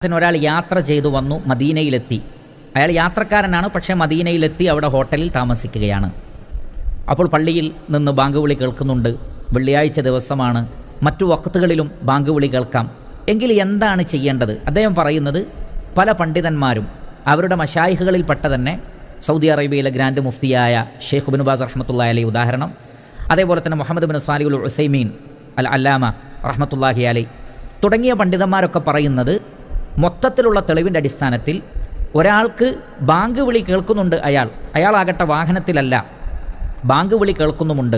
ഒരാൾ യാത്ര ചെയ്തു വന്നു, മദീനയിലെത്തി. അയാൾ യാത്രക്കാരനാണ്, പക്ഷേ മദീനയിലെത്തി അവിടെ ഹോട്ടലിൽ താമസിക്കുകയാണ്. അപ്പോൾ പള്ളിയിൽ നിന്ന് ബാങ്ക് വിളി കേൾക്കുന്നുണ്ട്. വെള്ളിയാഴ്ച ദിവസമാണ്, മറ്റു വഖ്തുകളിലും ബാങ്ക് വിളി കേൾക്കാം. എങ്കിൽ എന്താണ് ചെയ്യേണ്ടത്? അദ്ദേഹം പറയുന്നത്, പല പണ്ഡിതന്മാരും അവരുടെ മശായിഖുകളിൽപ്പെട്ട തന്നെ സൗദി അറേബ്യയിലെ ഗ്രാൻഡ് മുഫ്തിയായ ഷെയ്ഖ് ഇബ്നു ബാസ് റഹ്മത്തുള്ളാഹി അലൈഹി ഉദാഹരണം, അതേപോലെ തന്നെ മുഹമ്മദ് ബിൻ സാലിഹുൽ ഉസൈമീൻ അൽ അല്ലാമ റഹ്മത്തുള്ളാഹി അലൈഹി തുടങ്ങിയ പണ്ഡിതന്മാരൊക്കെ പറയുന്നത്, മൊത്തത്തിലുള്ള തെളിവിൻ്റെ അടിസ്ഥാനത്തിൽ ഒരാൾക്ക് ബാങ്ക് വിളി കേൾക്കുന്നുണ്ട്, അയാളാകട്ടെ വാഹനത്തിലല്ല, ബാങ്ക് വിളി കേൾക്കുന്നുമുണ്ട്,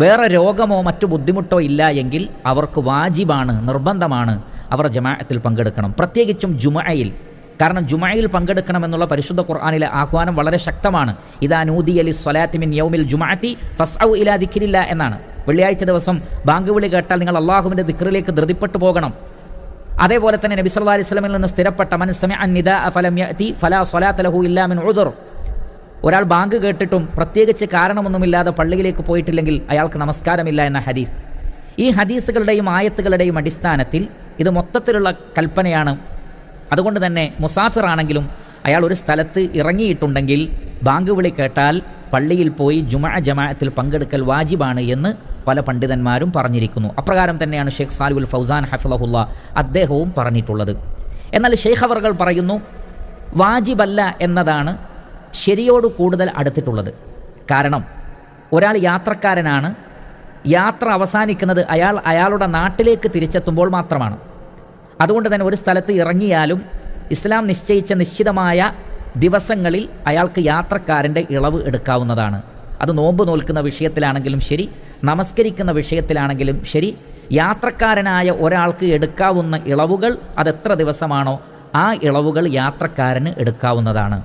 വേറെ രോഗമോ മറ്റു ബുദ്ധിമുട്ടോ ഇല്ല എങ്കിൽ അവർക്ക് വാജിബാണ്, നിർബന്ധമാണ് അവർ ജമാഅത്തിൽ പങ്കെടുക്കണം. പ്രത്യേകിച്ചും ജുമഅയിൽ. കാരണം ജുമഅയിൽ പങ്കെടുക്കണമെന്നുള്ള പരിശുദ്ധ ഖുർആനിലെ ആഹ്വാനം വളരെ ശക്തമാണ്. ഇദാ നൂദിയ ലിസ്സലാത്തി മിൻ യൗമിൽ ജുമഅത്തി ഫസ്ഔ ഇലാ ദിക്രില്ലാ എന്നാണ്. വെള്ളിയാഴ്ച ദിവസം ബാങ്ക് വിളി കേട്ടാൽ നിങ്ങൾ അള്ളാഹുവിൻ്റെ ദിക്റിലേക്ക് ധൃതിപ്പെട്ടു പോകണം. അതേപോലെ തന്നെ നബി സല്ലല്ലാഹു അലൈഹി വസല്ലമയിൽ നിന്ന് സ്ഥിരപ്പെട്ട മൻ സമിഅ അൻ-നിദാഅ ഫലം യഅതി ഫലാ സ്വലാത്ത ലഹു ഇല്ലാ മിൻ ഉദ്ർ. ഒരാൾ ബാങ്ക് കേട്ടിട്ടും പ്രത്യേകിച്ച് കാരണമൊന്നുമില്ലാതെ പള്ളിയിലേക്ക് പോയിട്ടില്ലെങ്കിൽ അയാൾക്ക് നമസ്കാരമില്ല എന്ന ഹദീസ്. ഈ ഹദീസുകളുടെയും ആയത്തുകളുടെയും അടിസ്ഥാനത്തിൽ ഇത് മൊത്തത്തിലുള്ള കൽപ്പനയാണ്. അതുകൊണ്ട് തന്നെ മുസാഫിറാണെങ്കിലും അയാൾ ഒരു സ്ഥലത്ത് ഇറങ്ങിയിട്ടുണ്ടെങ്കിൽ ബാങ്ക് വിളി കേട്ടാൽ പള്ളിയിൽ പോയി ജമാഅത്തിൽ പങ്കെടുക്കൽ വാജിബാണ് എന്ന് പല പണ്ഡിതന്മാരും പറഞ്ഞിരിക്കുന്നു. അപ്രകാരം തന്നെയാണ് ഷെയ്ഖ് സാലിഹുൽ ഫൗസാൻ ഹഫിളഹുല്ലാ അദ്ദേഹവും പറഞ്ഞിട്ടുള്ളത്. എന്നാൽ ഷെയ്ഖ് അവർകൾ പറയുന്നു, വാജിബല്ല എന്നതാണ് ശരിയോട് കൂടുതൽ അടുത്തിട്ടുള്ളത്. കാരണം ഒരാൾ യാത്രക്കാരനാണ്, യാത്ര അവസാനിക്കുന്നത് അയാളുടെ നാട്ടിലേക്ക് തിരിച്ചെത്തുമ്പോൾ മാത്രമാണ്. അതുകൊണ്ട് തന്നെ ഒരു സ്ഥലത്ത് ഇറങ്ങിയാലും ഇസ്ലാം നിശ്ചയിച്ച നിശ്ചിതമായ ദിവസങ്ങളിൽ അയാൾക്ക് യാത്രക്കാരൻ്റെ ഇളവ് എടുക്കാവുന്നതാണ്. അത് നോമ്പ് നോൽക്കുന്ന വിഷയത്തിലാണെങ്കിലും ശരി, നമസ്കരിക്കുന്ന വിഷയത്തിലാണെങ്കിലും ശരി, യാത്രക്കാരനായ ഒരാൾക്ക് എടുക്കാവുന്ന ഇളവുകൾ അതെത്ര ദിവസമാണോ ആ ഇളവുകൾ യാത്രക്കാരന് എടുക്കാവുന്നതാണ്.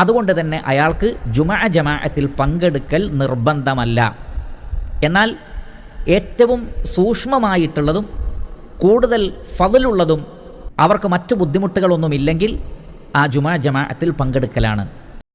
അതുകൊണ്ട് തന്നെ അയാൾക്ക് ജമാഅത്തിൽ പങ്കെടുക്കൽ നിർബന്ധമല്ല. എന്നാൽ ഏറ്റവും സൂക്ഷ്മമായിട്ടുള്ളതും കൂടുതൽ ഫضലുള്ളതും അവർക്ക് മറ്റു ബുദ്ധിമുട്ടുകളൊന്നുമില്ലെങ്കിൽ ആ ജമാഅത്തിൽ പങ്കെടുക്കലാണ്.